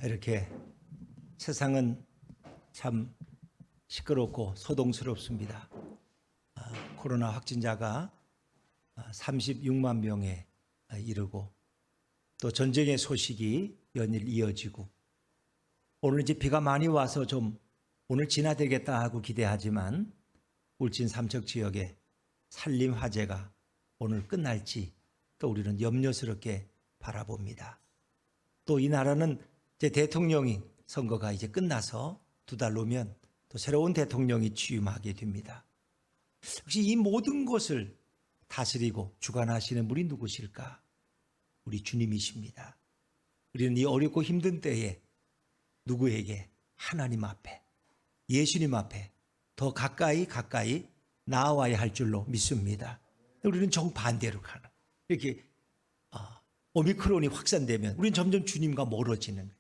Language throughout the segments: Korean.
이렇게 세상은 참 시끄럽고 소동스럽습니다. 코로나 확진자가 36만 명에 이르고 또 전쟁의 소식이 연일 이어지고 오늘 이제 비가 많이 와서 좀 오늘 진화되겠다 하고 기대하지만 울진 삼척 지역의 산림 화재가 오늘 끝날지 또 우리는 염려스럽게 바라봅니다. 또 이 나라는 이제 대통령이 선거가 이제 끝나서 2달 후면 또 새로운 대통령이 취임하게 됩니다. 혹시 이 모든 것을 다스리고 주관하시는 분이 누구실까? 우리 주님이십니다. 우리는 이 어렵고 힘든 때에 누구에게? 하나님 앞에, 예수님 앞에 더 가까이 나아와야 할 줄로 믿습니다. 우리는 정반대로 가는, 이렇게 오미크론이 확산되면 우리는 점점 주님과 멀어지는 거예요.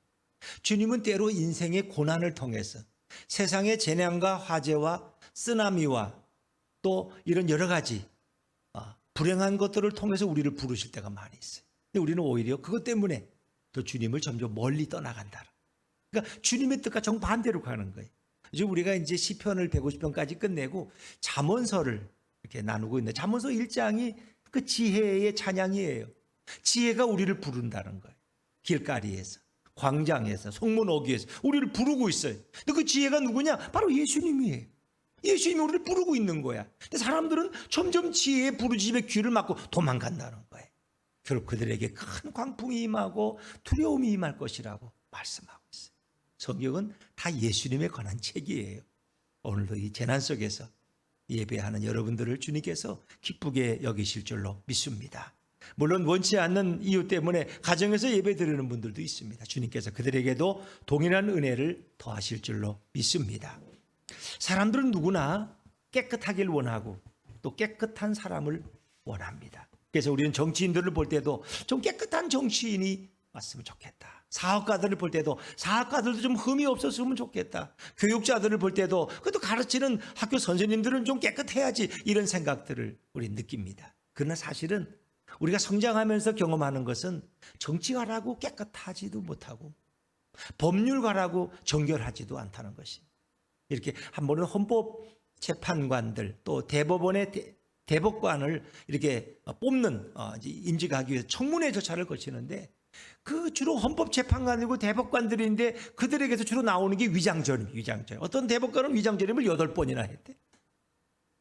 주님은 때로 인생의 고난을 통해서 세상의 재난과 화재와 쓰나미와 또 이런 여러 가지 불행한 것들을 통해서 우리를 부르실 때가 많이 있어요. 근데 우리는 오히려 그것 때문에 또 주님을 점점 멀리 떠나간다. 그러니까 주님의 뜻과 정반대로 가는 거예요. 이제 우리가 이제 시편을 150편까지 끝내고 잠언서를 이렇게 나누고 있는데 잠언서 1장이 그 지혜의 찬양이에요. 지혜가 우리를 부른다는 거예요. 길가리에서, 광장에서, 성문어귀에서 우리를 부르고 있어요. 근데 그 지혜가 누구냐? 바로 예수님이에요. 예수님이 우리를 부르고 있는 거야. 근데 사람들은 점점 지혜의 부르짖음에 귀를 막고 도망간다는 거예요. 결국 그들에게 큰 광풍이 임하고 두려움이 임할 것이라고 말씀하고 있어요. 성경은 다 예수님에 관한 책이에요. 오늘도 이 재난 속에서 예배하는 여러분들을 주님께서 기쁘게 여기실 줄로 믿습니다. 물론 원치 않는 이유 때문에 가정에서 예배 드리는 분들도 있습니다. 주님께서 그들에게도 동일한 은혜를 더하실 줄로 믿습니다. 사람들은 누구나 깨끗하길 원하고 또 깨끗한 사람을 원합니다. 그래서 우리는 정치인들을 볼 때도 좀 깨끗한 정치인이 왔으면 좋겠다. 사업가들을 볼 때도 사업가들도 좀 흠이 없었으면 좋겠다. 교육자들을 볼 때도 그래도 가르치는 학교 선생님들은 좀 깨끗해야지, 이런 생각들을 우리는 느낍니다. 그러나 사실은 우리가 성장하면서 경험하는 것은 정치가라고 깨끗하지도 못하고 법률가라고 정결하지도 않다는 것이, 이렇게 한 번은 헌법재판관들 또 대법원의 대법관을 이렇게 뽑는 임직하기 위해서 청문회 절차를 거치는데 그 주로 헌법재판관이고 대법관들인데 그들에게서 주로 나오는 게 위장전임. 어떤 대법관은 위장전임을 8번이나 했대.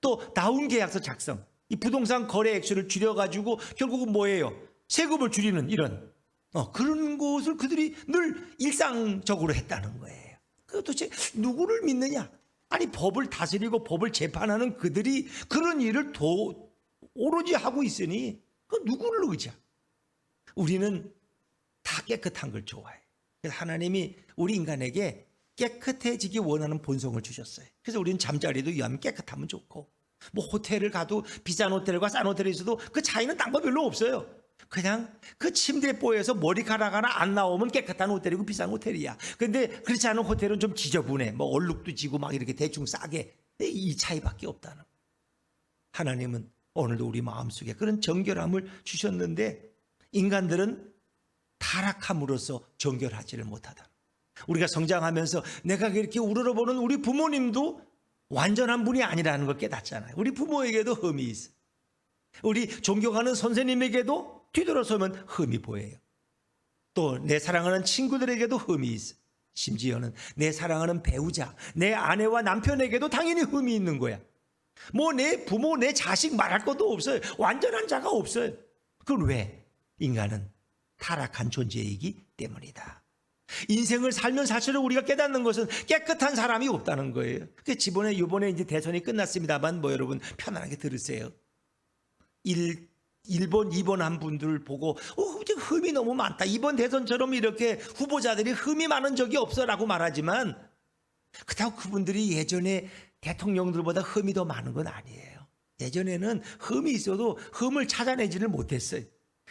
또 다운계약서 작성, 이 부동산 거래 액수를 줄여가지고 결국은 뭐예요? 세금을 줄이는 이런 그런 것을 그들이 늘 일상적으로 했다는 거예요. 그 도대체 누구를 믿느냐? 아니, 법을 다스리고 법을 재판하는 그들이 그런 일을 오로지 하고 있으니 그 누구를 의지하? 우리는 다 깨끗한 걸 좋아해. 그래서 하나님이 우리 인간에게 깨끗해지기 원하는 본성을 주셨어요. 그래서 우리는 잠자리도 이왕이면 깨끗하면 좋고, 뭐 호텔을 가도 비싼 호텔과 싼 호텔에 있어도 그 차이는 딴 거 별로 없어요. 그냥 그 침대뽀에서 머리카락 하나 안 나오면 깨끗한 호텔이고 비싼 호텔이야. 근데 그렇지 않은 호텔은 좀 지저분해. 뭐 얼룩도 지고 막 이렇게 대충 싸게. 이 차이밖에 없다는 거예요. 하나님은 오늘도 우리 마음속에 그런 정결함을 주셨는데 인간들은 타락함으로써 정결하지를 못하다. 우리가 성장하면서 내가 이렇게 우러러보는 우리 부모님도 완전한 분이 아니라는 걸 깨닫잖아요. 우리 부모에게도 흠이 있어요. 우리 존경하는 선생님에게도 뒤돌아서면 흠이 보여요. 또 내 사랑하는 친구들에게도 흠이 있어요. 심지어는 내 사랑하는 배우자, 내 아내와 남편에게도 당연히 흠이 있는 거야. 뭐 내 부모, 내 자식 말할 것도 없어요. 완전한 자가 없어요. 그건 왜? 인간은 타락한 존재이기 때문이다. 인생을 살면 살수록 우리가 깨닫는 것은 깨끗한 사람이 없다는 거예요. 이번에 이제 대선이 끝났습니다만 뭐 여러분 편안하게 들으세요. 1번, 2번 한 분들 보고 흠이 너무 많다. 이번 대선처럼 이렇게 후보자들이 흠이 많은 적이 없어라고 말하지만 그렇다고 그분들이 예전에 대통령들보다 흠이 더 많은 건 아니에요. 예전에는 흠이 있어도 흠을 찾아내지를 못했어요.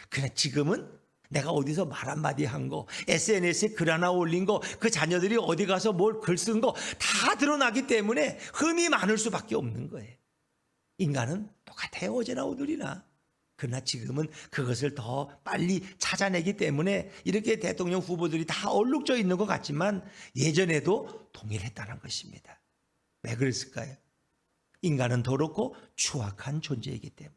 그러나 지금은 내가 어디서 말 한마디 한 거, SNS에 글 하나 올린 거, 그 자녀들이 어디 가서 뭘 글 쓴 거 다 드러나기 때문에 흠이 많을 수밖에 없는 거예요. 인간은 똑같아요. 어제나 오늘이나. 그러나 지금은 그것을 더 빨리 찾아내기 때문에 이렇게 대통령 후보들이 다 얼룩져 있는 것 같지만 예전에도 동일했다는 것입니다. 왜 그랬을까요? 인간은 더럽고 추악한 존재이기 때문에.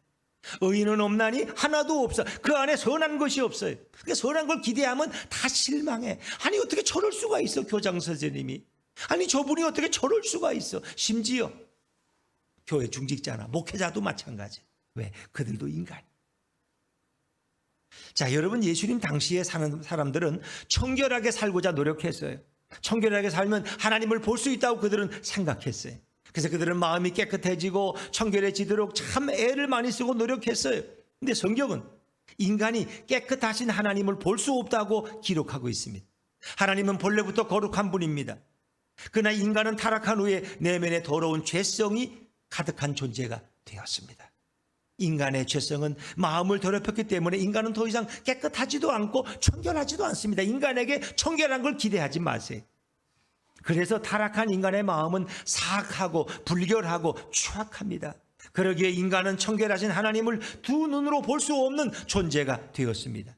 의인은 없나니 하나도 없어. 그 안에 선한 것이 없어요. 그러니까 선한 걸 기대하면 다 실망해. 아니 어떻게 저럴 수가 있어, 교장 선생님이. 아니 저분이 어떻게 저럴 수가 있어. 심지어 교회 중직자나 목회자도 마찬가지. 왜? 그들도 인간이. 자, 여러분, 예수님 당시에 사는 사람들은 청결하게 살고자 노력했어요. 청결하게 살면 하나님을 볼 수 있다고 그들은 생각했어요. 그래서 그들은 마음이 깨끗해지고 청결해지도록 참 애를 많이 쓰고 노력했어요. 근데 성경은 인간이 깨끗하신 하나님을 볼 수 없다고 기록하고 있습니다. 하나님은 본래부터 거룩한 분입니다. 그러나 인간은 타락한 후에 내면에 더러운 죄성이 가득한 존재가 되었습니다. 인간의 죄성은 마음을 더럽혔기 때문에 인간은 더 이상 깨끗하지도 않고 청결하지도 않습니다. 인간에게 청결한 걸 기대하지 마세요. 그래서 타락한 인간의 마음은 사악하고 불결하고 추악합니다. 그러기에 인간은 청결하신 하나님을 두 눈으로 볼 수 없는 존재가 되었습니다.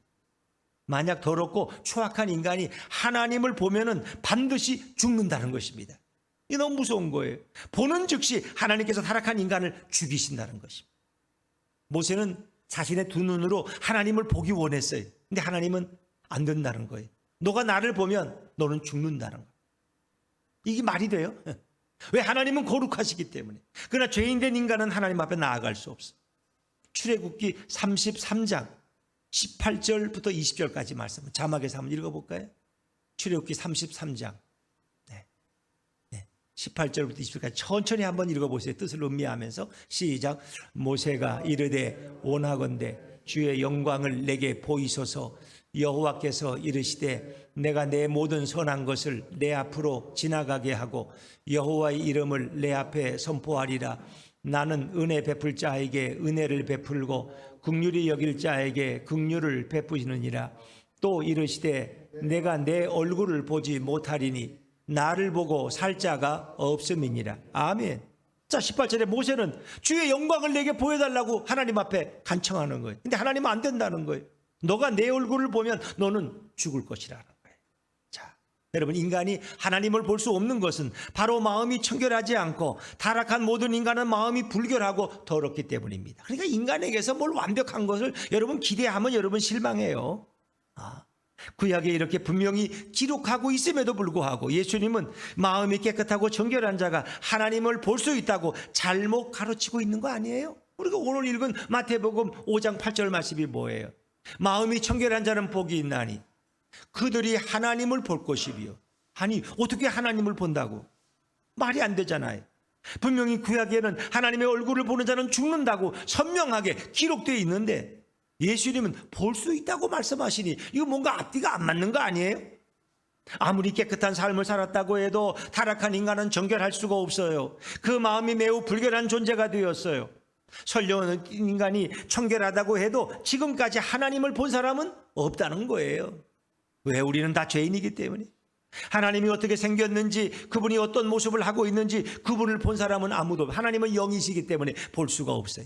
만약 더럽고 추악한 인간이 하나님을 보면은 반드시 죽는다는 것입니다. 이게 너무 무서운 거예요. 보는 즉시 하나님께서 타락한 인간을 죽이신다는 것입니다. 모세는 자신의 두 눈으로 하나님을 보기 원했어요. 근데 하나님은 안 된다는 거예요. 너가 나를 보면 너는 죽는다는 거예요. 이게 말이 돼요? 왜? 하나님은 거룩하시기 때문에. 그러나 죄인된 인간은 하나님 앞에 나아갈 수 없어요. 출애굽기 33장 18절부터 20절까지 말씀, 자막에서 한번 읽어볼까요? 출애굽기 33장 18절부터 20절까지 천천히 한번 읽어보세요. 뜻을 음미하면서 시작. 모세가 이르되 원하건대 주의 영광을 내게 보이소서. 여호와께서 이르시되 내가 내 모든 선한 것을 내 앞으로 지나가게 하고 여호와의 이름을 내 앞에 선포하리라. 나는 은혜 베풀 자에게 은혜를 베풀고 긍휼히 여길 자에게 긍휼을 베푸시느니라. 또 이르시되 내가 내 얼굴을 보지 못하리니 나를 보고 살 자가 없음이니라. 아멘. 자, 18절에 모세는 주의 영광을 내게 보여달라고 하나님 앞에 간청하는 거예요. 근데 하나님은 안 된다는 거예요. 너가 내 얼굴을 보면 너는 죽을 것이라는 거예요. 자, 여러분, 인간이 하나님을 볼 수 없는 것은 바로 마음이 청결하지 않고 타락한 모든 인간은 마음이 불결하고 더럽기 때문입니다. 그러니까 인간에게서 뭘 완벽한 것을 여러분 기대하면 여러분 실망해요. 구약에 이렇게 분명히 기록하고 있음에도 불구하고 예수님은 마음이 깨끗하고 정결한 자가 하나님을 볼 수 있다고 잘못 가르치고 있는 거 아니에요? 우리가 오늘 읽은 마태복음 5장 8절 말씀이 뭐예요? 마음이 청결한 자는 복이 있나니 그들이 하나님을 볼 것이며. 아니 어떻게 하나님을 본다고? 말이 안 되잖아요. 분명히 구약에는 하나님의 얼굴을 보는 자는 죽는다고 선명하게 기록되어 있는데 예수님은 볼 수 있다고 말씀하시니 이거 뭔가 앞뒤가 안 맞는 거 아니에요? 아무리 깨끗한 삶을 살았다고 해도 타락한 인간은 정결할 수가 없어요. 그 마음이 매우 불결한 존재가 되었어요. 설령 인간이 청결하다고 해도 지금까지 하나님을 본 사람은 없다는 거예요. 왜? 우리는 다 죄인이기 때문에. 하나님이 어떻게 생겼는지, 그분이 어떤 모습을 하고 있는지 그분을 본 사람은 아무도 없어요. 하나님은 영이시기 때문에 볼 수가 없어요.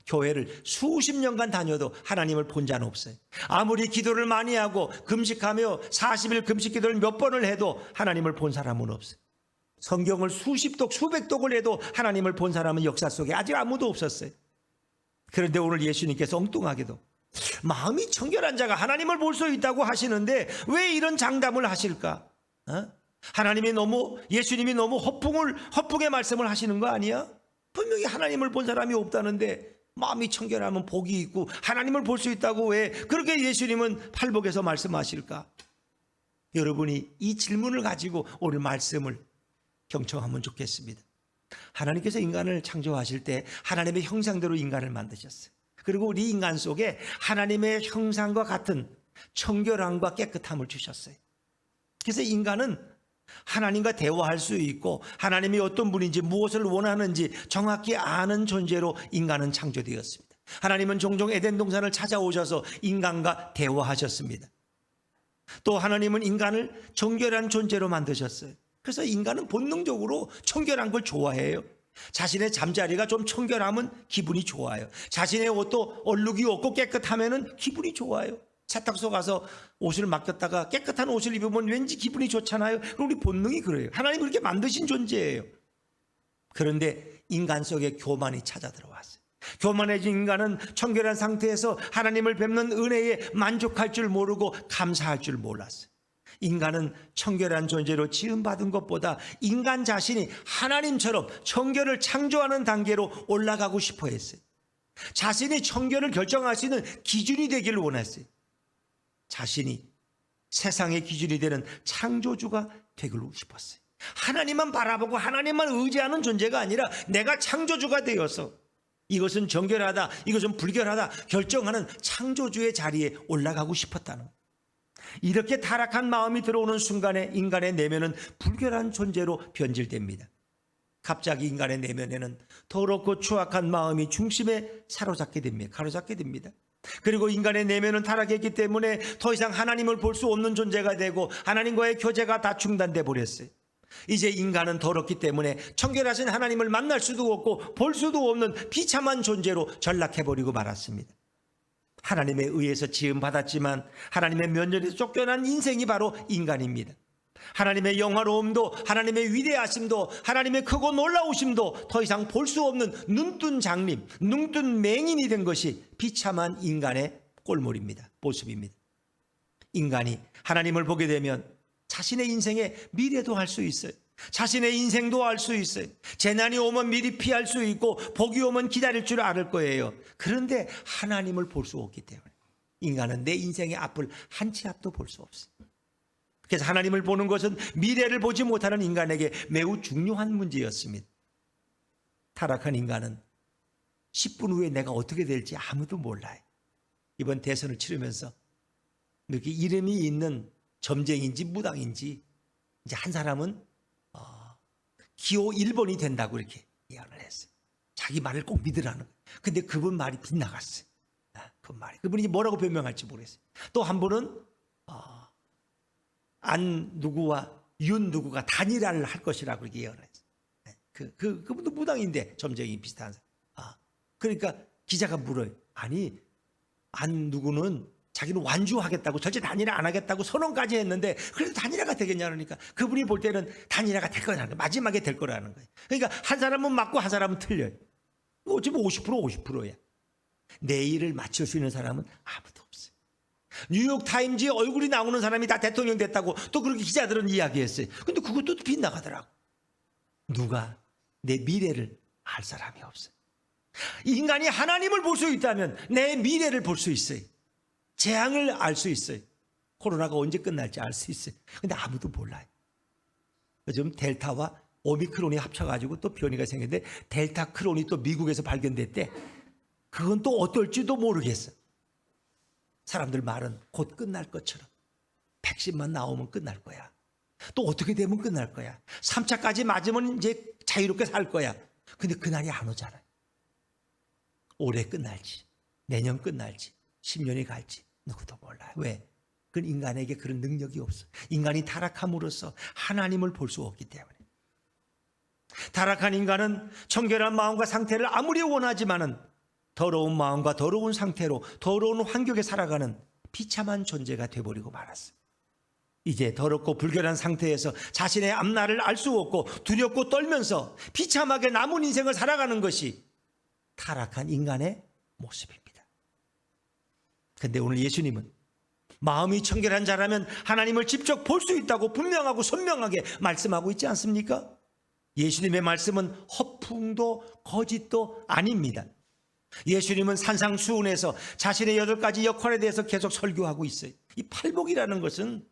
교회를 수십 년간 다녀도 하나님을 본 자는 없어요. 아무리 기도를 많이 하고 금식하며 40일 금식 기도를 몇 번을 해도 하나님을 본 사람은 없어요. 성경을 수십 독 수백 독을 해도 하나님을 본 사람은 역사 속에 아직 아무도 없었어요. 그런데 오늘 예수님께서 엉뚱하게도 마음이 청결한 자가 하나님을 볼 수 있다고 하시는데 왜 이런 장담을 하실까? 예수님이 너무 허풍의 말씀을 하시는 거 아니야? 분명히 하나님을 본 사람이 없다는데 마음이 청결하면 복이 있고 하나님을 볼 수 있다고 왜 그렇게 예수님은 팔복에서 말씀하실까? 여러분이 이 질문을 가지고 오늘 말씀을 경청하면 좋겠습니다. 하나님께서 인간을 창조하실 때 하나님의 형상대로 인간을 만드셨어요. 그리고 우리 인간 속에 하나님의 형상과 같은 청결함과 깨끗함을 주셨어요. 그래서 인간은 하나님과 대화할 수 있고 하나님이 어떤 분인지 무엇을 원하는지 정확히 아는 존재로 인간은 창조되었습니다. 하나님은 종종 에덴 동산을 찾아오셔서 인간과 대화하셨습니다. 또 하나님은 인간을 정결한 존재로 만드셨어요. 그래서 인간은 본능적으로 청결한 걸 좋아해요. 자신의 잠자리가 좀 청결하면 기분이 좋아요. 자신의 옷도 얼룩이 없고 깨끗하면 기분이 좋아요. 세탁소 가서 옷을 맡겼다가 깨끗한 옷을 입으면 왠지 기분이 좋잖아요. 우리 본능이 그래요. 하나님 그렇게 만드신 존재예요. 그런데 인간 속에 교만이 찾아 들어왔어요. 교만해진 인간은 청결한 상태에서 하나님을 뵙는 은혜에 만족할 줄 모르고 감사할 줄 몰랐어요. 인간은 청결한 존재로 지음받은 것보다 인간 자신이 하나님처럼 청결을 창조하는 단계로 올라가고 싶어 했어요. 자신이 청결을 결정할 수 있는 기준이 되기를 원했어요. 자신이 세상의 기준이 되는 창조주가 되고 싶었어요. 하나님만 바라보고 하나님만 의지하는 존재가 아니라 내가 창조주가 되어서 이것은 정결하다, 이것은 불결하다 결정하는 창조주의 자리에 올라가고 싶었다는 거예요. 이렇게 타락한 마음이 들어오는 순간에 인간의 내면은 불결한 존재로 변질됩니다. 갑자기 인간의 내면에는 더럽고 추악한 마음이 중심에 가로잡게 됩니다. 그리고 인간의 내면은 타락했기 때문에 더 이상 하나님을 볼 수 없는 존재가 되고 하나님과의 교제가 다 중단돼 버렸어요. 이제 인간은 더럽기 때문에 청결하신 하나님을 만날 수도 없고 볼 수도 없는 비참한 존재로 전락해버리고 말았습니다. 하나님에 의해서 지음받았지만 하나님의 면전에서 쫓겨난 인생이 바로 인간입니다. 하나님의 영화로움도 하나님의 위대하심도 하나님의 크고 놀라우심도 더 이상 볼 수 없는 눈뜬 장님, 눈뜬 맹인이 된 것이 비참한 인간의 꼴물입니다. 모습입니다. 인간이 하나님을 보게 되면 자신의 인생의 미래도 알 수 있어요. 자신의 인생도 알 수 있어요. 재난이 오면 미리 피할 수 있고 복이 오면 기다릴 줄 알 거예요. 그런데 하나님을 볼 수 없기 때문에 인간은 내 인생의 앞을 한 치 앞도 볼 수 없어요. 그래서 하나님을 보는 것은 미래를 보지 못하는 인간에게 매우 중요한 문제였습니다. 타락한 인간은 10분 후에 내가 어떻게 될지 아무도 몰라요. 이번 대선을 치르면서 이렇게 이름이 있는 점쟁인지 무당인지 이제 한 사람은 기호 1번이 된다고 이렇게 예언을 했어요. 자기 말을 꼭 믿으라는 거예요. 근데 그분 말이 빗나갔어요. 그분이 뭐라고 변명할지 모르겠어요. 또 한 분은 안 누구와 윤 누구가 단일화를 할 것이라고 그렇게 예언을 했어요. 그분도 무당인데 점쟁이 비슷한 사람. 그러니까 기자가 물어요. 아니 안 누구는 자기는 완주하겠다고 절대 단일화 안 하겠다고 선언까지 했는데 그래도 단일화가 되겠냐 그러니까 그분이 볼 때는 단일화가 될 거라는 거예요. 마지막에 될 거라는 거예요. 그러니까 한 사람은 맞고 한 사람은 틀려요. 어차피 50%야. 내일을 맞출 수 있는 사람은 아무도 없어요. 뉴욕타임즈에 얼굴이 나오는 사람이 다 대통령 됐다고 또 그렇게 기자들은 이야기했어요. 근데 그것도 빗나가더라고. 누가 내 미래를 알 사람이 없어요. 인간이 하나님을 볼 수 있다면 내 미래를 볼 수 있어요. 재앙을 알 수 있어요. 코로나가 언제 끝날지 알 수 있어요. 근데 아무도 몰라요. 요즘 델타와 오미크론이 합쳐가지고 또 변이가 생겼는데 델타 크론이 또 미국에서 발견됐대. 그건 또 어떨지도 모르겠어. 사람들 말은 곧 끝날 것처럼 백신만 나오면 끝날 거야. 또 어떻게 되면 끝날 거야. 3차까지 맞으면 이제 자유롭게 살 거야. 근데 그날이 안 오잖아요. 올해 끝날지 내년 끝날지 10년이 갈지 누구도 몰라요. 왜? 그건 인간에게 그런 능력이 없어. 인간이 타락함으로써 하나님을 볼 수 없기 때문에. 타락한 인간은 청결한 마음과 상태를 아무리 원하지만은 더러운 마음과 더러운 상태로 더러운 환경에 살아가는 비참한 존재가 되어버리고 말았어요. 이제 더럽고 불결한 상태에서 자신의 앞날을 알 수 없고 두렵고 떨면서 비참하게 남은 인생을 살아가는 것이 타락한 인간의 모습입니다. 근데 오늘 예수님은 마음이 청결한 자라면 하나님을 직접 볼 수 있다고 분명하고 선명하게 말씀하고 있지 않습니까? 예수님의 말씀은 허풍도 거짓도 아닙니다. 예수님은 산상수훈에서 자신의 8가지 역할에 대해서 계속 설교하고 있어요. 이 팔복이라는 것은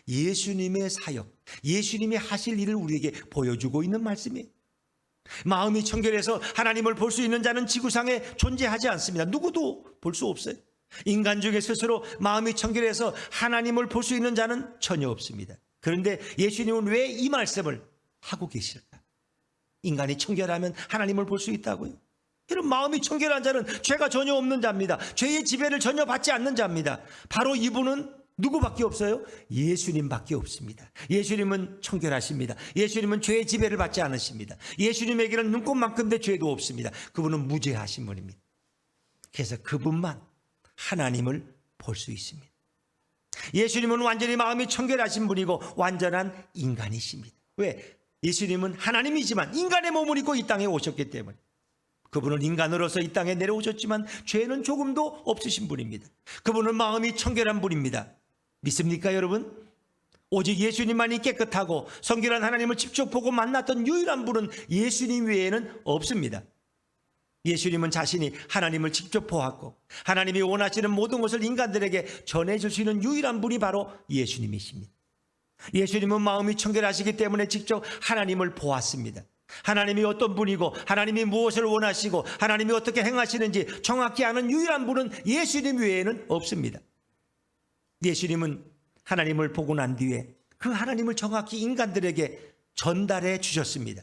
예수님의 사역, 예수님이 하실 일을 우리에게 보여주고 있는 말씀이에요. 마음이 청결해서 하나님을 볼 수 있는 자는 지구상에 존재하지 않습니다. 누구도 볼 수 없어요. 인간 중에 스스로 마음이 청결해서 하나님을 볼 수 있는 자는 전혀 없습니다. 그런데 예수님은 왜 이 말씀을 하고 계실까? 인간이 청결하면 하나님을 볼 수 있다고요? 이런 마음이 청결한 자는 죄가 전혀 없는 자입니다. 죄의 지배를 전혀 받지 않는 자입니다. 바로 이분은 누구밖에 없어요? 예수님밖에 없습니다. 예수님은 청결하십니다. 예수님은 죄의 지배를 받지 않으십니다. 예수님에게는 눈곱만큼의 죄도 없습니다. 그분은 무죄하신 분입니다. 그래서 그분만 하나님을 볼 수 있습니다. 예수님은 완전히 마음이 청결하신 분이고 완전한 인간이십니다. 왜? 예수님은 하나님이지만 인간의 몸을 입고 이 땅에 오셨기 때문에. 그분은 인간으로서 이 땅에 내려오셨지만 죄는 조금도 없으신 분입니다. 그분은 마음이 청결한 분입니다. 믿습니까, 여러분? 오직 예수님만이 깨끗하고 성결한 하나님을 직접 보고 만났던 유일한 분은 예수님 외에는 없습니다. 예수님은 자신이 하나님을 직접 보았고 하나님이 원하시는 모든 것을 인간들에게 전해줄 수 있는 유일한 분이 바로 예수님이십니다. 예수님은 마음이 청결하시기 때문에 직접 하나님을 보았습니다. 하나님이 어떤 분이고 하나님이 무엇을 원하시고 하나님이 어떻게 행하시는지 정확히 아는 유일한 분은 예수님 외에는 없습니다. 예수님은 하나님을 보고 난 뒤에 그 하나님을 정확히 인간들에게 전달해 주셨습니다.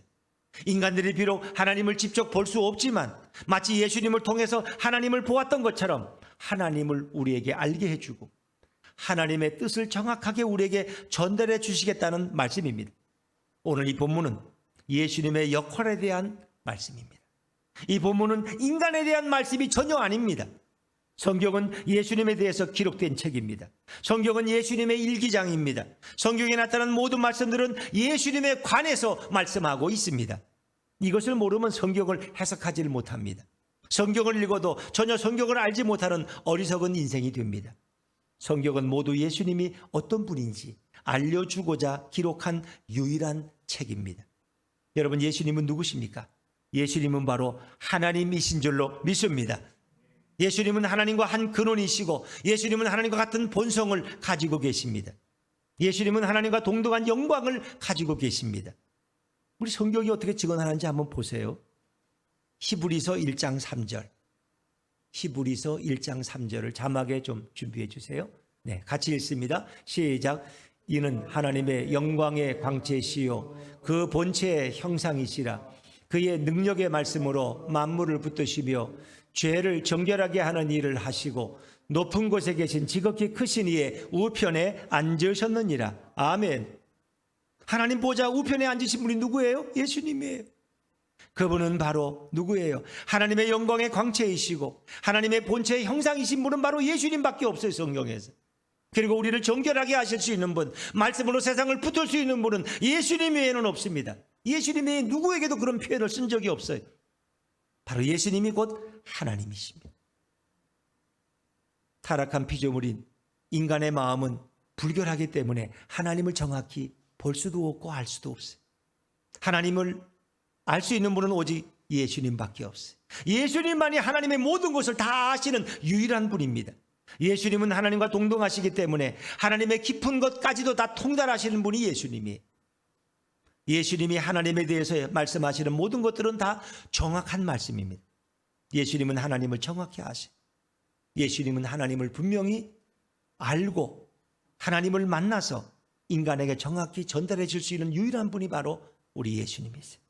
인간들이 비록 하나님을 직접 볼 수 없지만 마치 예수님을 통해서 하나님을 보았던 것처럼 하나님을 우리에게 알게 해주고 하나님의 뜻을 정확하게 우리에게 전달해 주시겠다는 말씀입니다. 오늘 이 본문은 예수님의 역할에 대한 말씀입니다. 이 본문은 인간에 대한 말씀이 전혀 아닙니다. 성경은 예수님에 대해서 기록된 책입니다. 성경은 예수님의 일기장입니다. 성경에 나타난 모든 말씀들은 예수님에 관해서 말씀하고 있습니다. 이것을 모르면 성경을 해석하지 못합니다. 성경을 읽어도 전혀 성경을 알지 못하는 어리석은 인생이 됩니다. 성경은 모두 예수님이 어떤 분인지 알려주고자 기록한 유일한 책입니다. 여러분, 예수님은 누구십니까? 예수님은 바로 하나님이신 줄로 믿습니다. 예수님은 하나님과 한 근원이시고 예수님은 하나님과 같은 본성을 가지고 계십니다. 예수님은 하나님과 동등한 영광을 가지고 계십니다. 우리 성경이 어떻게 증언하는지 한번 보세요. 히브리서 1장 3절. 히브리서 1장 3절을 자막에 좀 준비해 주세요. 네, 같이 읽습니다. 시작. 이는 하나님의 영광의 광채시요 그 본체의 형상이시라. 그의 능력의 말씀으로 만물을 붙드시며 죄를 정결하게 하는 일을 하시고 높은 곳에 계신 지극히 크신 이의 우편에 앉으셨느니라. 아멘. 하나님 보좌 우편에 앉으신 분이 누구예요? 예수님이에요. 그분은 바로 누구예요? 하나님의 영광의 광채이시고 하나님의 본체의 형상이신 분은 바로 예수님밖에 없어요, 성경에서. 그리고 우리를 정결하게 하실 수 있는 분, 말씀으로 세상을 붙을 수 있는 분은 예수님 외에는 없습니다. 예수님 외에 누구에게도 그런 표현을 쓴 적이 없어요. 바로 예수님이 곧 하나님이십니다. 타락한 피조물인 인간의 마음은 불결하기 때문에 하나님을 정확히 볼 수도 없고 알 수도 없어요. 하나님을 알 수 있는 분은 오직 예수님밖에 없어요. 예수님만이 하나님의 모든 것을 다 아시는 유일한 분입니다. 예수님은 하나님과 동등하시기 때문에 하나님의 깊은 것까지도 다 통달하시는 분이 예수님이에요. 예수님이 하나님에 대해서 말씀하시는 모든 것들은 다 정확한 말씀입니다. 예수님은 하나님을 정확히 아세요. 예수님은 하나님을 분명히 알고 하나님을 만나서 인간에게 정확히 전달해 줄 수 있는 유일한 분이 바로 우리 예수님이세요.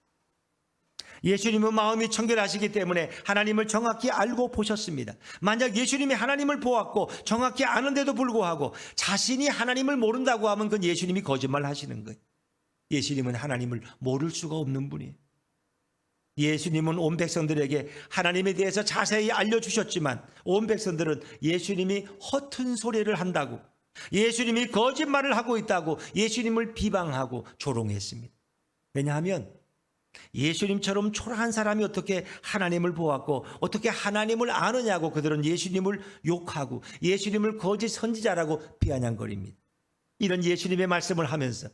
예수님은 마음이 청결하시기 때문에 하나님을 정확히 알고 보셨습니다. 만약 예수님이 하나님을 보았고 정확히 아는데도 불구하고 자신이 하나님을 모른다고 하면 그건 예수님이 거짓말 하시는 거예요. 예수님은 하나님을 모를 수가 없는 분이에요. 예수님은 온 백성들에게 하나님에 대해서 자세히 알려주셨지만 온 백성들은 예수님이 허튼 소리를 한다고, 예수님이 거짓말을 하고 있다고 예수님을 비방하고 조롱했습니다. 왜냐하면 예수님처럼 초라한 사람이 어떻게 하나님을 보았고 어떻게 하나님을 아느냐고 그들은 예수님을 욕하고 예수님을 거짓 선지자라고 비아냥거립니다. 이런 예수님의 말씀을 하면서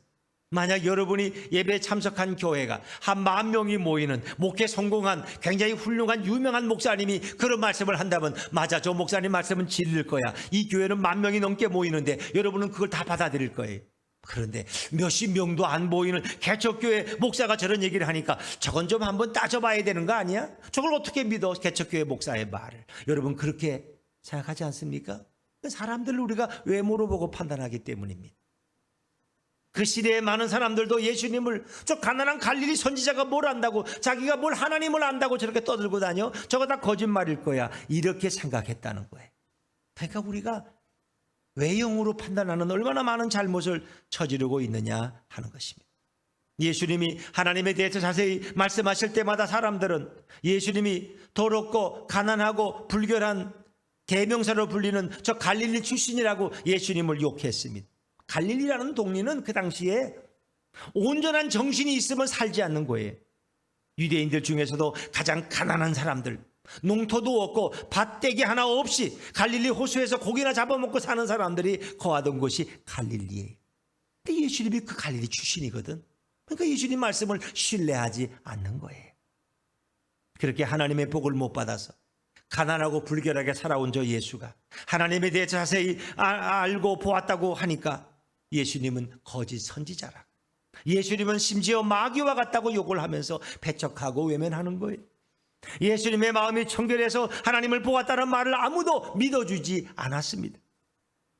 만약 여러분이 예배에 참석한 교회가 한 10,000명이 모이는 목회 성공한 굉장히 훌륭한 유명한 목사님이 그런 말씀을 한다면 맞아, 저 목사님 말씀은 진리일 거야. 이 교회는 10,000명이 넘게 모이는데 여러분은 그걸 다 받아들일 거예요. 그런데 몇십 명도 안 보이는 개척교회 목사가 저런 얘기를 하니까 저건 좀 한번 따져봐야 되는 거 아니야? 저걸 어떻게 믿어, 개척교회 목사의 말을. 여러분 그렇게 생각하지 않습니까? 사람들을 우리가 외모로 보고 판단하기 때문입니다. 그 시대에 많은 사람들도 예수님을 저 가난한 갈릴리 선지자가 뭘 안다고, 자기가 뭘 하나님을 안다고 저렇게 떠들고 다녀? 저거 다 거짓말일 거야, 이렇게 생각했다는 거예요. 그러니까 우리가 외형으로 판단하는 얼마나 많은 잘못을 저지르고 있느냐 하는 것입니다. 예수님이 하나님에 대해서 자세히 말씀하실 때마다 사람들은 예수님이 더럽고 가난하고 불결한 대명사로 불리는 저 갈릴리 출신이라고 예수님을 욕했습니다. 갈릴리라는 동리는 그 당시에 온전한 정신이 있으면 살지 않는 거예요. 유대인들 중에서도 가장 가난한 사람들, 농토도 없고 밭대기 하나 없이 갈릴리 호수에서 고기나 잡아먹고 사는 사람들이 거하던 곳이 갈릴리예요. 근데 예수님이 그 갈릴리 출신이거든. 그러니까 예수님 말씀을 신뢰하지 않는 거예요. 그렇게 하나님의 복을 못 받아서 가난하고 불결하게 살아온 저 예수가 하나님에 대해 자세히 알고 보았다고 하니까 예수님은 거짓 선지자라. 예수님은 심지어 마귀와 같다고 욕을 하면서 배척하고 외면하는 거예요. 예수님의 마음이 청결해서 하나님을 보았다는 말을 아무도 믿어주지 않았습니다.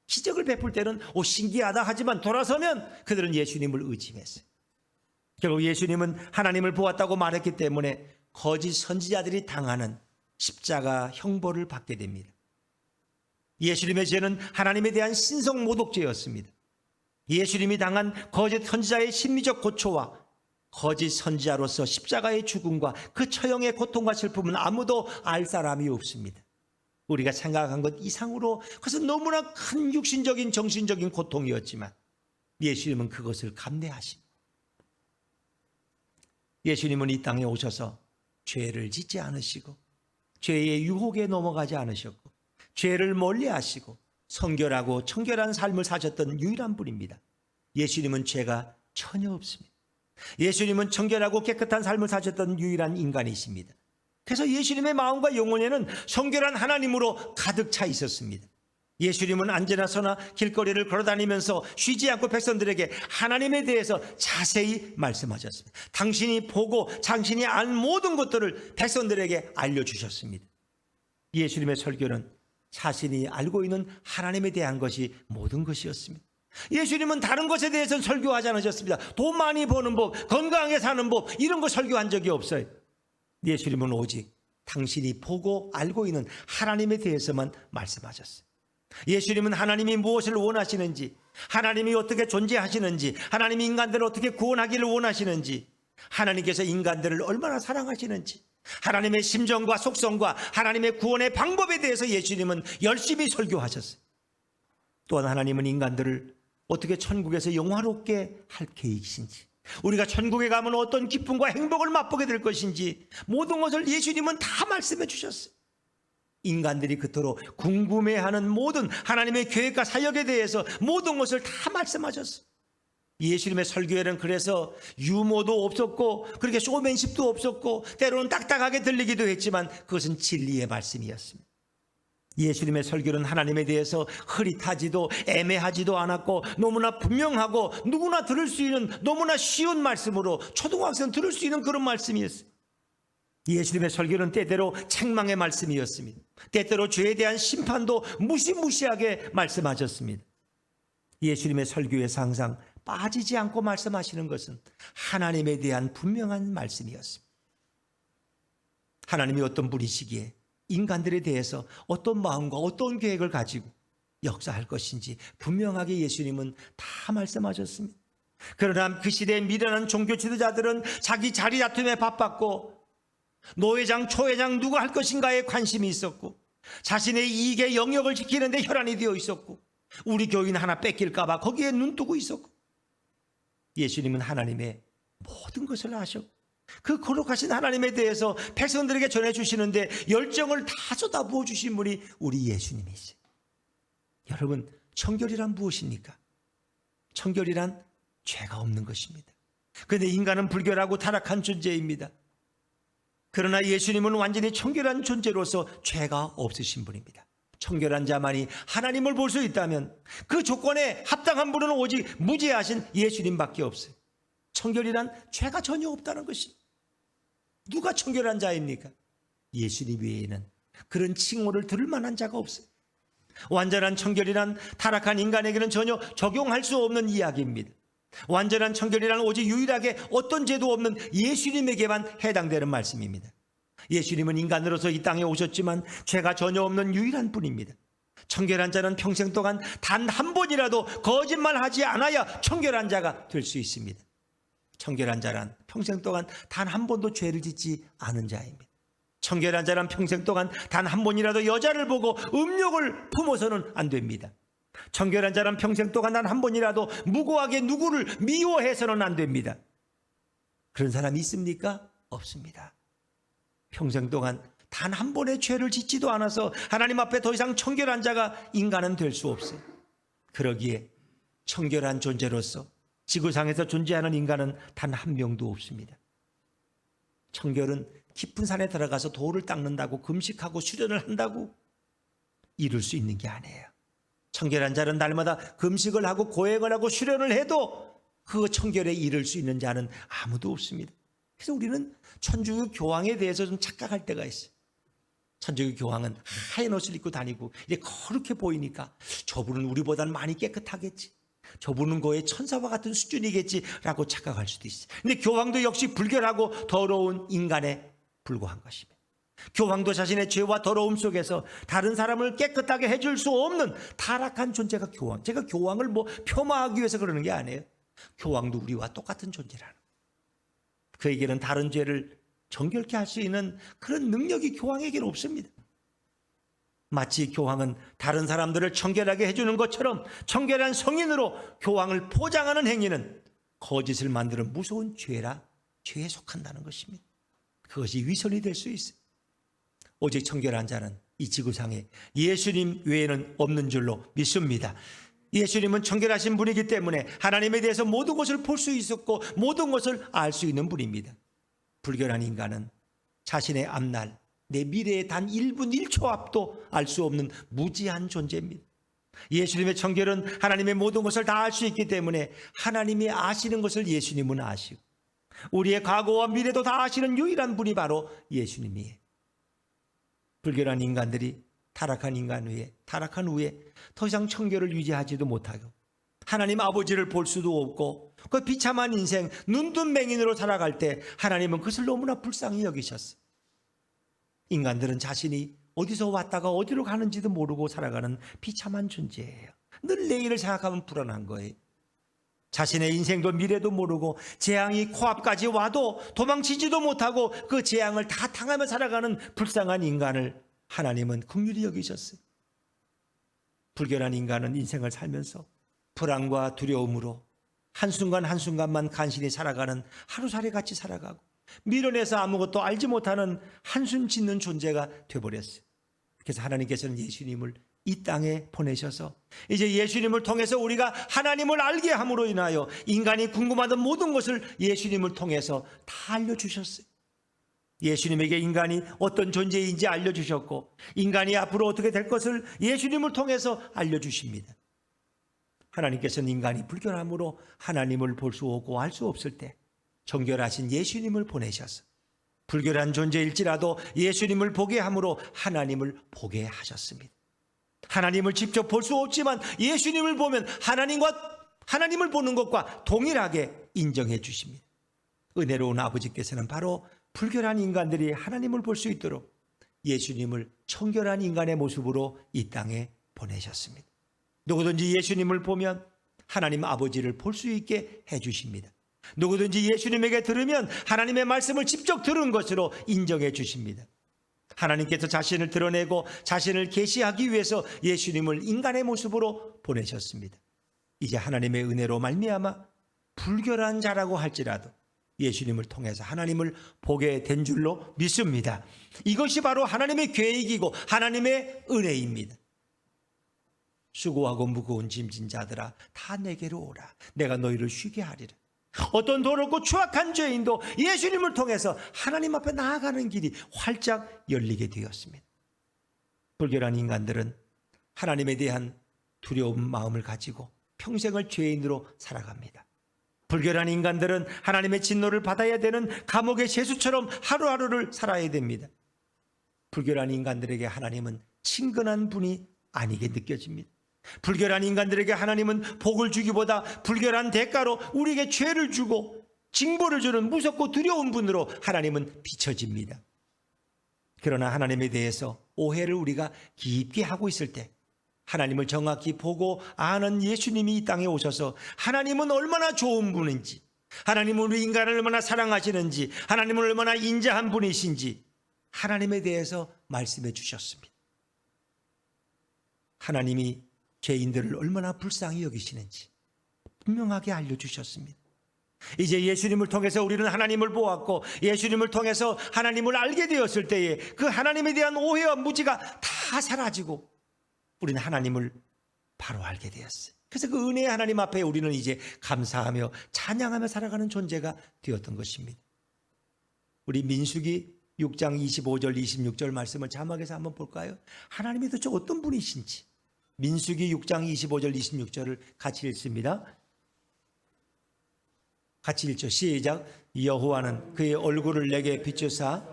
기적을 베풀 때는 신기하다 하지만 돌아서면 그들은 예수님을 의심했어요. 결국 예수님은 하나님을 보았다고 말했기 때문에 거짓 선지자들이 당하는 십자가 형벌을 받게 됩니다. 예수님의 죄는 하나님에 대한 신성 모독죄였습니다. 예수님이 당한 거짓 선지자의 심리적 고초와 거짓 선지자로서 십자가의 죽음과 그 처형의 고통과 슬픔은 아무도 알 사람이 없습니다. 우리가 생각한 것 이상으로 그것은 너무나 큰 육신적인 정신적인 고통이었지만 예수님은 그것을 감내하십니다. 예수님은 이 땅에 오셔서 죄를 짓지 않으시고 죄의 유혹에 넘어가지 않으셨고 죄를 멀리하시고 성결하고 청결한 삶을 사셨던 유일한 분입니다. 예수님은 죄가 전혀 없습니다. 예수님은 청결하고 깨끗한 삶을 사셨던 유일한 인간이십니다. 그래서 예수님의 마음과 영혼에는 성결한 하나님으로 가득 차 있었습니다. 예수님은 언제나 서나 길거리를 걸어다니면서 쉬지 않고 백성들에게 하나님에 대해서 자세히 말씀하셨습니다. 당신이 보고 당신이 안 모든 것들을 백성들에게 알려주셨습니다. 예수님의 설교는 자신이 알고 있는 하나님에 대한 것이 모든 것이었습니다. 예수님은 다른 것에 대해서는 설교하지 않으셨습니다. 돈 많이 버는 법, 건강하게 사는 법 이런 거 설교한 적이 없어요. 예수님은 오직 당신이 보고 알고 있는 하나님에 대해서만 말씀하셨어요. 예수님은 하나님이 무엇을 원하시는지, 하나님이 어떻게 존재하시는지, 하나님이 인간들을 어떻게 구원하기를 원하시는지, 하나님께서 인간들을 얼마나 사랑하시는지, 하나님의 심정과 속성과 하나님의 구원의 방법에 대해서 예수님은 열심히 설교하셨어요. 또한 하나님은 인간들을 어떻게 천국에서 영화롭게 할 계획이신지, 우리가 천국에 가면 어떤 기쁨과 행복을 맛보게 될 것인지 모든 것을 예수님은 다 말씀해 주셨어요. 인간들이 그토록 궁금해하는 모든 하나님의 계획과 사역에 대해서 모든 것을 다 말씀하셨어요. 예수님의 설교에는 그래서 유머도 없었고 그렇게 쇼맨십도 없었고 때로는 딱딱하게 들리기도 했지만 그것은 진리의 말씀이었습니다. 예수님의 설교는 하나님에 대해서 흐릿하지도 애매하지도 않았고 너무나 분명하고 누구나 들을 수 있는 너무나 쉬운 말씀으로 초등학생 들을 수 있는 그런 말씀이었어요. 예수님의 설교는 때때로 책망의 말씀이었습니다. 때때로 죄에 대한 심판도 무시무시하게 말씀하셨습니다. 예수님의 설교에서 항상 빠지지 않고 말씀하시는 것은 하나님에 대한 분명한 말씀이었습니다. 하나님이 어떤 분이시기에 인간들에 대해서 어떤 마음과 어떤 계획을 가지고 역사할 것인지 분명하게 예수님은 다 말씀하셨습니다. 그러나 그 시대에 미련한 종교 지도자들은 자기 자리 다툼에 바빴고 노회장, 초회장 누가 할 것인가에 관심이 있었고 자신의 이익의 영역을 지키는데 혈안이 되어 있었고 우리 교인 하나 뺏길까 봐 거기에 눈뜨고 있었고 예수님은 하나님의 모든 것을 아셨고 그 거룩하신 하나님에 대해서 백성들에게 전해주시는데 열정을 다 쏟아부어 주신 분이 우리 예수님이세요. 여러분, 청결이란 무엇입니까? 청결이란 죄가 없는 것입니다. 그런데 인간은 불결하고 타락한 존재입니다. 그러나 예수님은 완전히 청결한 존재로서 죄가 없으신 분입니다. 청결한 자만이 하나님을 볼 수 있다면 그 조건에 합당한 분은 오직 무죄하신 예수님밖에 없어요. 청결이란 죄가 전혀 없다는 것입니다. 누가 청결한 자입니까? 예수님 외에는 그런 칭호를 들을 만한 자가 없어요. 완전한 청결이란 타락한 인간에게는 전혀 적용할 수 없는 이야기입니다. 완전한 청결이란 오직 유일하게 어떤 죄도 없는 예수님에게만 해당되는 말씀입니다. 예수님은 인간으로서 이 땅에 오셨지만 죄가 전혀 없는 유일한 분입니다. 청결한 자는 평생 동안 단 한 번이라도 거짓말하지 않아야 청결한 자가 될 수 있습니다. 청결한 자란 평생 동안 단 한 번도 죄를 짓지 않은 자입니다. 청결한 자란 평생 동안 단 한 번이라도 여자를 보고 음욕을 품어서는 안 됩니다. 청결한 자란 평생 동안 단 한 번이라도 무고하게 누구를 미워해서는 안 됩니다. 그런 사람이 있습니까? 없습니다. 평생 동안 단 한 번의 죄를 짓지도 않아서 하나님 앞에 더 이상 청결한 자가 인간은 될 수 없어요. 그러기에 청결한 존재로서 지구상에서 존재하는 인간은 단 한 명도 없습니다. 청결은 깊은 산에 들어가서 돌을 닦는다고 금식하고 수련을 한다고 이룰 수 있는 게 아니에요. 청결한 자는 날마다 금식을 하고 고행을 하고 수련을 해도 그 청결에 이를 수 있는 자는 아무도 없습니다. 그래서 우리는 천주교 교황에 대해서 좀 착각할 때가 있어요. 천주교 교황은 하얀 옷을 입고 다니고 이제 거룩해 보이니까 저분은 우리보다는 많이 깨끗하겠지, 저분은 거의 천사와 같은 수준이겠지라고 착각할 수도 있어요. 근데 교황도 역시 불결하고 더러운 인간에 불과한 것입니다. 교황도 자신의 죄와 더러움 속에서 다른 사람을 깨끗하게 해줄 수 없는 타락한 존재가 교황. 제가 교황을 폄하하기 위해서 그러는 게 아니에요. 교황도 우리와 똑같은 존재라는 거예요. 그에게는 다른 죄를 정결케 할 수 있는 그런 능력이 교황에게는 없습니다. 마치 교황은 다른 사람들을 청결하게 해주는 것처럼 청결한 성인으로 교황을 포장하는 행위는 거짓을 만드는 무서운 죄에 속한다는 것입니다. 그것이 위선이 될 수 있어요. 오직 청결한 자는 이 지구상에 예수님 외에는 없는 줄로 믿습니다. 예수님은 청결하신 분이기 때문에 하나님에 대해서 모든 것을 볼 수 있었고 모든 것을 알 수 있는 분입니다. 불결한 인간은 자신의 앞날, 내 미래의 단 1분 1초 앞도 알 수 없는 무지한 존재입니다. 예수님의 청결은 하나님의 모든 것을 다 알 수 있기 때문에 하나님이 아시는 것을 예수님은 아시고 우리의 과거와 미래도 다 아시는 유일한 분이 바로 예수님이에요. 불결한 인간들이 타락한 후에 더 이상 청결을 유지하지도 못하고 하나님 아버지를 볼 수도 없고 그 비참한 인생 눈뜬 맹인으로 살아갈 때 하나님은 그것을 너무나 불쌍히 여기셨어요. 인간들은 자신이 어디서 왔다가 어디로 가는지도 모르고 살아가는 비참한 존재예요. 늘 내일을 생각하면 불안한 거예요. 자신의 인생도 미래도 모르고 재앙이 코앞까지 와도 도망치지도 못하고 그 재앙을 다 당하며 살아가는 불쌍한 인간을 하나님은 긍휼히 여기셨어요. 불결한 인간은 인생을 살면서 불안과 두려움으로 한순간 한순간만 간신히 살아가는 하루살이 같이 살아가고 미련해서 아무것도 알지 못하는 한숨 짓는 존재가 되어버렸어요. 그래서 하나님께서는 예수님을 이 땅에 보내셔서 이제 예수님을 통해서 우리가 하나님을 알게 함으로 인하여 인간이 궁금하던 모든 것을 예수님을 통해서 다 알려주셨어요. 예수님에게 인간이 어떤 존재인지 알려주셨고 인간이 앞으로 어떻게 될 것을 예수님을 통해서 알려주십니다. 하나님께서는 인간이 불결함으로 하나님을 볼 수 없고 알 수 없을 때 정결하신 예수님을 보내셔서 불결한 존재일지라도 예수님을 보게 함으로 하나님을 보게 하셨습니다. 하나님을 직접 볼 수 없지만 예수님을 보면 하나님을 보는 것과 동일하게 인정해 주십니다. 은혜로운 아버지께서는 바로 불결한 인간들이 하나님을 볼 수 있도록 예수님을 청결한 인간의 모습으로 이 땅에 보내셨습니다. 누구든지 예수님을 보면 하나님 아버지를 볼 수 있게 해주십니다. 누구든지 예수님에게 들으면 하나님의 말씀을 직접 들은 것으로 인정해 주십니다. 하나님께서 자신을 드러내고 자신을 계시하기 위해서 예수님을 인간의 모습으로 보내셨습니다. 이제 하나님의 은혜로 말미암아 불결한 자라고 할지라도 예수님을 통해서 하나님을 보게 된 줄로 믿습니다. 이것이 바로 하나님의 계획이고 하나님의 은혜입니다. 수고하고 무거운 짐진 자들아 다 내게로 오라. 내가 너희를 쉬게 하리라. 어떤 더럽고 추악한 죄인도 예수님을 통해서 하나님 앞에 나아가는 길이 활짝 열리게 되었습니다. 불결한 인간들은 하나님에 대한 두려운 마음을 가지고 평생을 죄인으로 살아갑니다. 불결한 인간들은 하나님의 진노를 받아야 되는 감옥의 죄수처럼 하루하루를 살아야 됩니다. 불결한 인간들에게 하나님은 친근한 분이 아니게 느껴집니다. 불결한 인간들에게 하나님은 복을 주기보다 불결한 대가로 우리에게 죄를 주고 징벌을 주는 무섭고 두려운 분으로 하나님은 비춰집니다. 그러나 하나님에 대해서 오해를 우리가 깊게 하고 있을 때 하나님을 정확히 보고 아는 예수님이 이 땅에 오셔서 하나님은 얼마나 좋은 분인지, 하나님은 우리 인간을 얼마나 사랑하시는지, 하나님은 얼마나 인자한 분이신지 하나님에 대해서 말씀해 주셨습니다. 하나님이 죄인들을 얼마나 불쌍히 여기시는지 분명하게 알려주셨습니다. 이제 예수님을 통해서 우리는 하나님을 보았고, 예수님을 통해서 하나님을 알게 되었을 때에 그 하나님에 대한 오해와 무지가 다 사라지고 우리는 하나님을 바로 알게 되었어요. 그래서 그 은혜의 하나님 앞에 우리는 이제 감사하며 찬양하며 살아가는 존재가 되었던 것입니다. 우리 민수기 6장 25절 26절 말씀을 자막에서 한번 볼까요? 하나님이 도대체 어떤 분이신지. 민수기 6장 25절 26절을 같이 읽습니다. 같이 읽죠. 시작. 여호와는 그의 얼굴을 내게 비추사,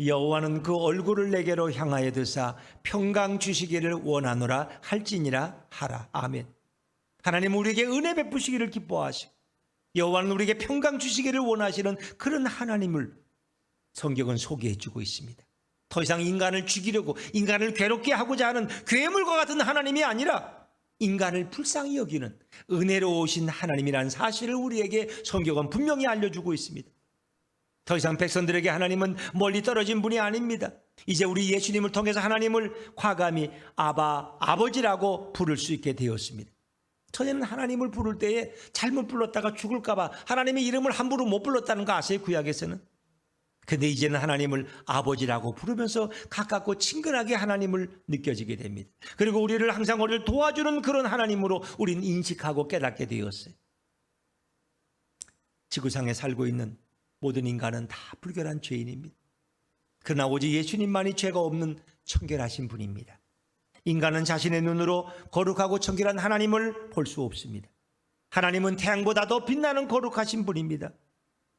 여호와는 그 얼굴을 내게로 향하여 드사 평강 주시기를 원하노라 할지니라 하라. 아멘. 하나님은 우리에게 은혜 베푸시기를 기뻐하시고 여호와는 우리에게 평강 주시기를 원하시는 그런 하나님을 성경은 소개해 주고 있습니다. 더 이상 인간을 죽이려고, 인간을 괴롭게 하고자 하는 괴물과 같은 하나님이 아니라 인간을 불쌍히 여기는 은혜로우신 하나님이라는 사실을 우리에게 성경은 분명히 알려주고 있습니다. 더 이상 백성들에게 하나님은 멀리 떨어진 분이 아닙니다. 이제 우리 예수님을 통해서 하나님을 과감히 아버지라고 부를 수 있게 되었습니다. 전에는 하나님을 부를 때에 잘못 불렀다가 죽을까 봐 하나님의 이름을 함부로 못 불렀다는 거 아세요? 구약에서는. 근데 이제는 하나님을 아버지라고 부르면서 가깝고 친근하게 하나님을 느껴지게 됩니다. 그리고 우리를 항상 우리를 도와주는 그런 하나님으로 우리는 인식하고 깨닫게 되었어요. 지구상에 살고 있는 모든 인간은 다 불결한 죄인입니다. 그러나 오직 예수님만이 죄가 없는 청결하신 분입니다. 인간은 자신의 눈으로 거룩하고 청결한 하나님을 볼 수 없습니다. 하나님은 태양보다 더 빛나는 거룩하신 분입니다.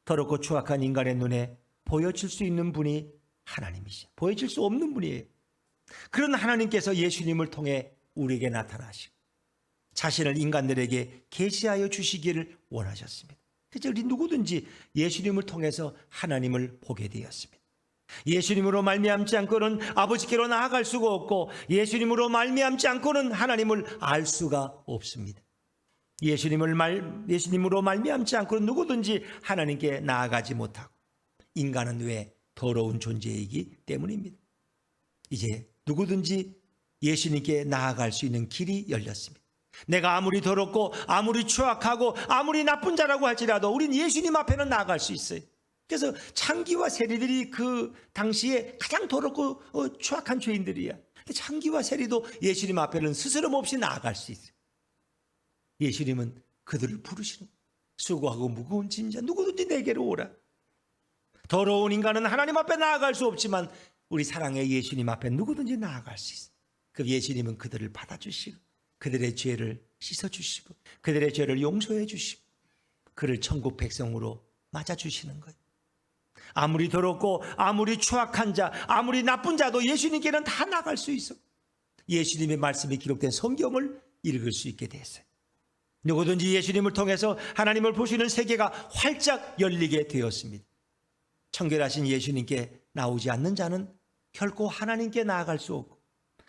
더럽고 추악한 인간의 눈에 보여질 수 있는 분이 하나님이시죠. 보여질 수 없는 분이에요. 그런 하나님께서 예수님을 통해 우리에게 나타나시고 자신을 인간들에게 계시하여 주시기를 원하셨습니다. 그래서 우리 누구든지 예수님을 통해서 하나님을 보게 되었습니다. 예수님으로 말미암지 않고는 아버지께로 나아갈 수가 없고, 예수님으로 말미암지 않고는 하나님을 알 수가 없습니다. 예수님으로 말미암지 않고는 누구든지 하나님께 나아가지 못하고, 인간은 왜 더러운 존재이기 때문입니다. 이제 누구든지 예수님께 나아갈 수 있는 길이 열렸습니다. 내가 아무리 더럽고 아무리 추악하고 아무리 나쁜 자라고 할지라도 우린 예수님 앞에는 나아갈 수 있어요. 그래서 창기와 세리들이 그 당시에 가장 더럽고 추악한 죄인들이야. 근데 창기와 세리도 예수님 앞에는 스스럼 없이 나아갈 수 있어요. 예수님은 그들을 부르시는 거예요. 수고하고 무거운 짐자 누구든지 내게로 오라. 더러운 인간은 하나님 앞에 나아갈 수 없지만 우리 사랑의 예수님 앞에 누구든지 나아갈 수 있어요. 그 예수님은 그들을 받아주시고 그들의 죄를 씻어주시고 그들의 죄를 용서해 주시고 그를 천국 백성으로 맞아주시는 거예요. 아무리 더럽고 아무리 추악한 자, 아무리 나쁜 자도 예수님께는 다 나갈 수 있어. 예수님의 말씀이 기록된 성경을 읽을 수 있게 됐어요. 누구든지 예수님을 통해서 하나님을 보시는 세계가 활짝 열리게 되었습니다. 청결하신 예수님께 나오지 않는 자는 결코 하나님께 나아갈 수 없고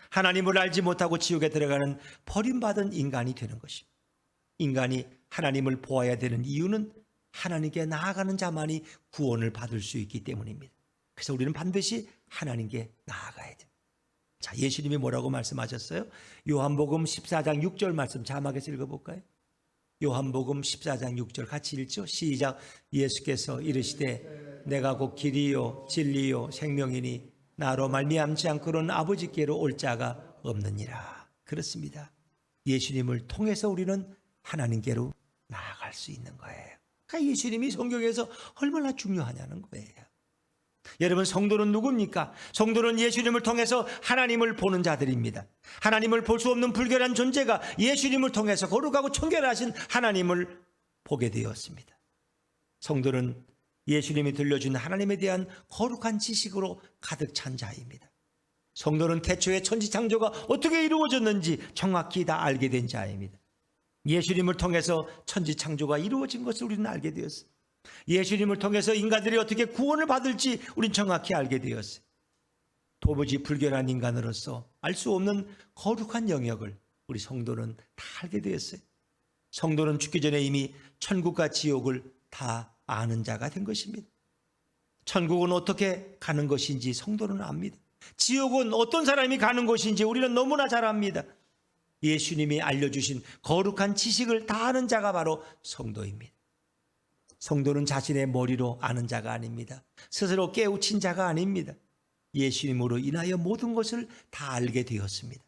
하나님을 알지 못하고 지옥에 들어가는 버림받은 인간이 되는 것입니다. 인간이 하나님을 보아야 되는 이유는 하나님께 나아가는 자만이 구원을 받을 수 있기 때문입니다. 그래서 우리는 반드시 하나님께 나아가야 돼요. 자, 예수님이 뭐라고 말씀하셨어요? 요한복음 14장 6절 말씀 자막에서 읽어볼까요? 요한복음 14장 6절 같이 읽죠. 시작. 예수께서 이르시되 내가 곧 길이요 진리요 생명이니 나로 말미암지 않고는 아버지께로 올 자가 없느니라. 그렇습니다. 예수님을 통해서 우리는 하나님께로 나아갈 수 있는 거예요. 그러니까 예수님이 성경에서 얼마나 중요하냐는 거예요. 여러분, 성도는 누굽니까? 성도는 예수님을 통해서 하나님을 보는 자들입니다. 하나님을 볼 수 없는 불결한 존재가 예수님을 통해서 거룩하고 청결하신 하나님을 보게 되었습니다. 성도는 예수님이 들려준 하나님에 대한 거룩한 지식으로 가득 찬 자입니다. 성도는 태초에 천지창조가 어떻게 이루어졌는지 정확히 다 알게 된 자입니다. 예수님을 통해서 천지창조가 이루어진 것을 우리는 알게 되었어요. 예수님을 통해서 인간들이 어떻게 구원을 받을지 우리는 정확히 알게 되었어요. 도무지 불결한 인간으로서 알 수 없는 거룩한 영역을 우리 성도는 다 알게 되었어요. 성도는 죽기 전에 이미 천국과 지옥을 다 아는 자가 된 것입니다. 천국은 어떻게 가는 것인지 성도는 압니다. 지옥은 어떤 사람이 가는 곳인지 우리는 너무나 잘 압니다. 예수님이 알려주신 거룩한 지식을 다 아는 자가 바로 성도입니다. 성도는 자신의 머리로 아는 자가 아닙니다. 스스로 깨우친 자가 아닙니다. 예수님으로 인하여 모든 것을 다 알게 되었습니다.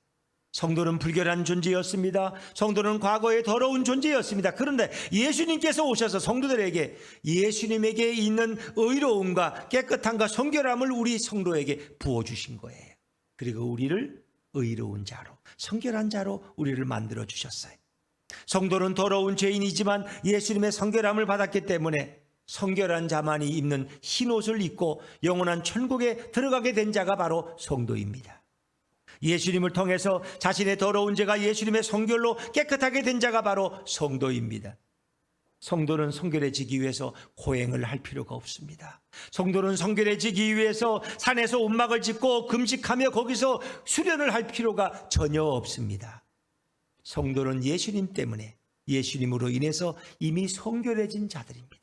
성도는 불결한 존재였습니다. 성도는 과거에 더러운 존재였습니다. 그런데 예수님께서 오셔서 성도들에게 예수님에게 있는 의로움과 깨끗함과 성결함을 우리 성도에게 부어주신 거예요. 그리고 우리를 의로운 자로, 성결한 자로 우리를 만들어 주셨어요. 성도는 더러운 죄인이지만 예수님의 성결함을 받았기 때문에 성결한 자만이 입는 흰 옷을 입고 영원한 천국에 들어가게 된 자가 바로 성도입니다. 예수님을 통해서 자신의 더러운 죄가 예수님의 성결로 깨끗하게 된 자가 바로 성도입니다. 성도는 성결해지기 위해서 고행을 할 필요가 없습니다. 성도는 성결해지기 위해서 산에서 옷막을 짓고 금식하며 거기서 수련을 할 필요가 전혀 없습니다. 성도는 예수님 때문에, 예수님으로 인해서 이미 성결해진 자들입니다.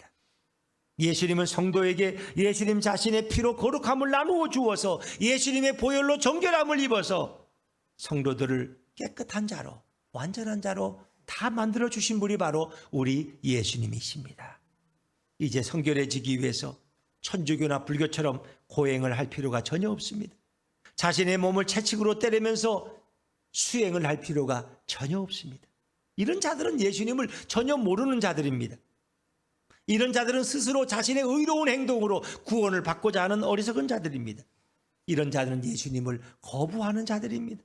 예수님은 성도에게 예수님 자신의 피로 거룩함을 나누어 주어서 예수님의 보혈로 정결함을 입어서 성도들을 깨끗한 자로, 완전한 자로 다 만들어 주신 분이 바로 우리 예수님이십니다. 이제 성결해지기 위해서 천주교나 불교처럼 고행을 할 필요가 전혀 없습니다. 자신의 몸을 채찍으로 때리면서 수행을 할 필요가 전혀 없습니다. 이런 자들은 예수님을 전혀 모르는 자들입니다. 이런 자들은 스스로 자신의 의로운 행동으로 구원을 받고자 하는 어리석은 자들입니다. 이런 자들은 예수님을 거부하는 자들입니다.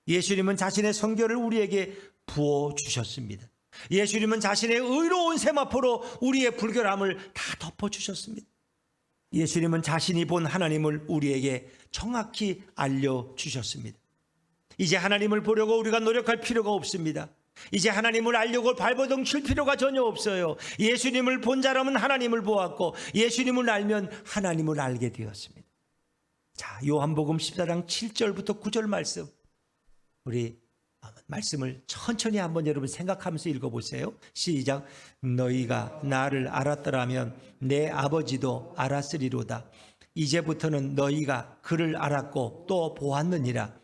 예수님은 자신의 성결을 우리에게 부어주셨습니다. 예수님은 자신의 의로운 세마포로 우리의 불결함을 다 덮어주셨습니다. 예수님은 자신이 본 하나님을 우리에게 정확히 알려주셨습니다. 이제 하나님을 보려고 우리가 노력할 필요가 없습니다. 이제 하나님을 알려고 발버둥 칠 필요가 전혀 없어요. 예수님을 본 사람은 하나님을 보았고 예수님을 알면 하나님을 알게 되었습니다. 자, 요한복음 14장 7절부터 9절 말씀, 우리 말씀을 천천히 한번 여러분 생각하면서 읽어보세요. 시작. 너희가 나를 알았더라면 내 아버지도 알았으리로다. 이제부터는 너희가 그를 알았고 또 보았느니라.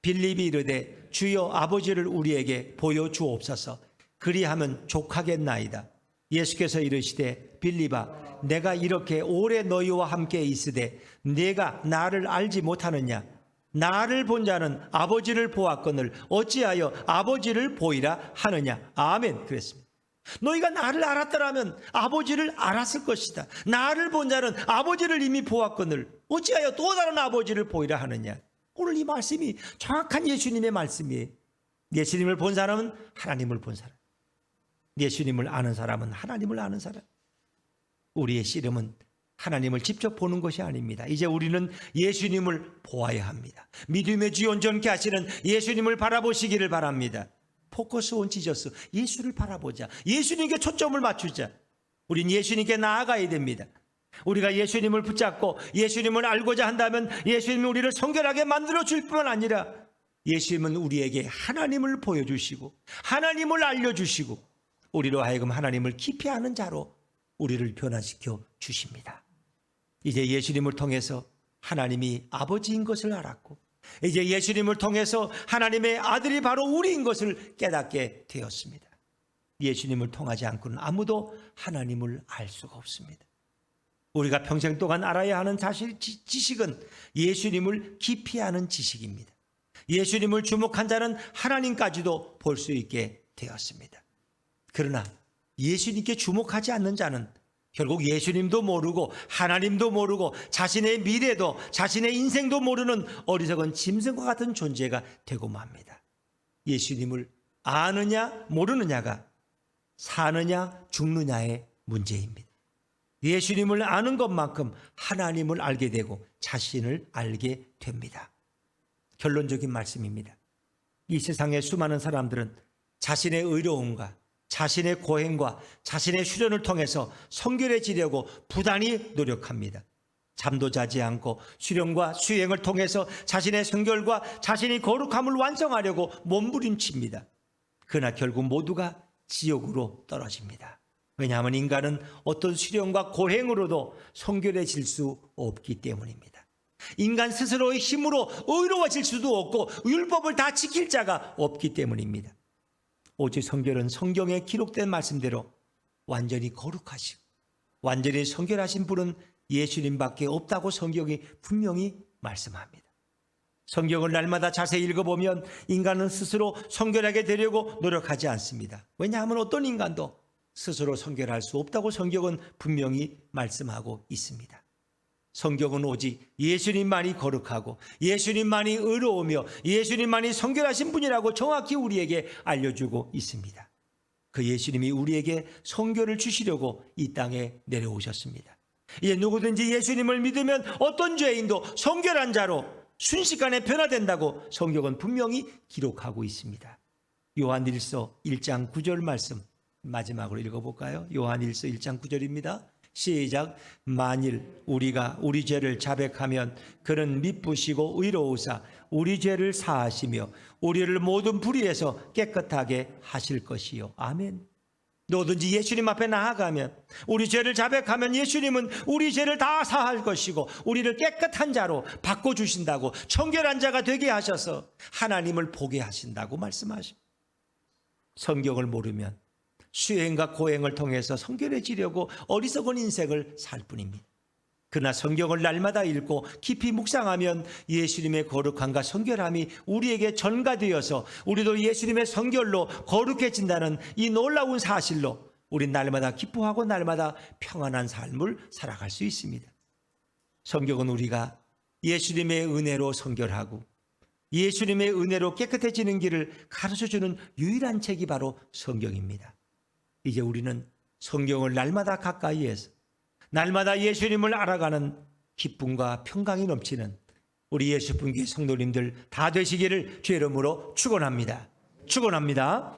빌립이 이르되 주여 아버지를 우리에게 보여주옵소서. 그리하면 족하겠나이다. 예수께서 이르시되 빌립아, 내가 이렇게 오래 너희와 함께 있으되 네가 나를 알지 못하느냐? 나를 본 자는 아버지를 보았거늘 어찌하여 아버지를 보이라 하느냐? 아멘. 그랬습니다. 너희가 나를 알았더라면 아버지를 알았을 것이다. 나를 본 자는 아버지를 이미 보았거늘 어찌하여 또 다른 아버지를 보이라 하느냐? 오늘 이 말씀이 정확한 예수님의 말씀이에요. 예수님을 본 사람은 하나님을 본 사람, 예수님을 아는 사람은 하나님을 아는 사람. 우리의 씨름은 하나님을 직접 보는 것이 아닙니다. 이제 우리는 예수님을 보아야 합니다. 믿음의 주 온전케 하시는 예수님을 바라보시기를 바랍니다. 포커스 온 지저스, 예수를 바라보자. 예수님께 초점을 맞추자. 우린 예수님께 나아가야 됩니다. 우리가 예수님을 붙잡고 예수님을 알고자 한다면 예수님이 우리를 성결하게 만들어줄 뿐만 아니라 예수님은 우리에게 하나님을 보여주시고 하나님을 알려주시고 우리로 하여금 하나님을 깊이 아는 자로 우리를 변화시켜 주십니다. 이제 예수님을 통해서 하나님이 아버지인 것을 알았고 이제 예수님을 통해서 하나님의 아들이 바로 우리인 것을 깨닫게 되었습니다. 예수님을 통하지 않고는 아무도 하나님을 알 수가 없습니다. 우리가 평생 동안 알아야 하는 지식은 예수님을 깊이 아는 지식입니다. 예수님을 주목한 자는 하나님까지도 볼 수 있게 되었습니다. 그러나 예수님께 주목하지 않는 자는 결국 예수님도 모르고 하나님도 모르고 자신의 미래도 자신의 인생도 모르는 어리석은 짐승과 같은 존재가 되고 맙니다. 예수님을 아느냐 모르느냐가 사느냐 죽느냐의 문제입니다. 예수님을 아는 것만큼 하나님을 알게 되고 자신을 알게 됩니다. 결론적인 말씀입니다. 이 세상의 수많은 사람들은 자신의 의로움과 자신의 고행과 자신의 수련을 통해서 성결해지려고 부단히 노력합니다. 잠도 자지 않고 수련과 수행을 통해서 자신의 성결과 자신의 거룩함을 완성하려고 몸부림칩니다. 그러나 결국 모두가 지옥으로 떨어집니다. 왜냐하면 인간은 어떤 수련과 고행으로도 성결해질 수 없기 때문입니다. 인간 스스로의 힘으로 의로워질 수도 없고 율법을 다 지킬 자가 없기 때문입니다. 오직 성결은 성경에 기록된 말씀대로 완전히 거룩하시고 완전히 성결하신 분은 예수님밖에 없다고 성경이 분명히 말씀합니다. 성경을 날마다 자세히 읽어보면 인간은 스스로 성결하게 되려고 노력하지 않습니다. 왜냐하면 어떤 인간도 스스로 성결할 수 없다고 성경은 분명히 말씀하고 있습니다. 성경은 오직 예수님만이 거룩하고 예수님만이 의로우며 예수님만이 성결하신 분이라고 정확히 우리에게 알려주고 있습니다. 그 예수님이 우리에게 성결을 주시려고 이 땅에 내려오셨습니다. 이제 누구든지 예수님을 믿으면 어떤 죄인도 성결한 자로 순식간에 변화된다고 성경은 분명히 기록하고 있습니다. 요한일서 1장 9절 말씀 마지막으로 읽어볼까요? 요한일서 1장 9절입니다. 시작. 만일 우리가 우리 죄를 자백하면 그는 미쁘시고 의로우사 우리 죄를 사하시며 우리를 모든 불의에서 깨끗하게 하실 것이요. 아멘. 누구든지 예수님 앞에 나아가면 우리 죄를 자백하면 예수님은 우리 죄를 다 사할 것이고 우리를 깨끗한 자로 바꿔주신다고 청결한 자가 되게 하셔서 하나님을 보게 하신다고 말씀하십니다. 성경을 모르면 수행과 고행을 통해서 성결해지려고 어리석은 인생을 살 뿐입니다. 그러나 성경을 날마다 읽고 깊이 묵상하면 예수님의 거룩함과 성결함이 우리에게 전가되어서 우리도 예수님의 성결로 거룩해진다는 이 놀라운 사실로 우린 날마다 기뻐하고 날마다 평안한 삶을 살아갈 수 있습니다. 성경은 우리가 예수님의 은혜로 성결하고 예수님의 은혜로 깨끗해지는 길을 가르쳐주는 유일한 책이 바로 성경입니다. 이제 우리는 성경을 날마다 가까이에서 날마다 예수님을 알아가는 기쁨과 평강이 넘치는 우리 예수분교회 성도님들 다 되시기를 주의 이름으로 축원합니다. 축원합니다.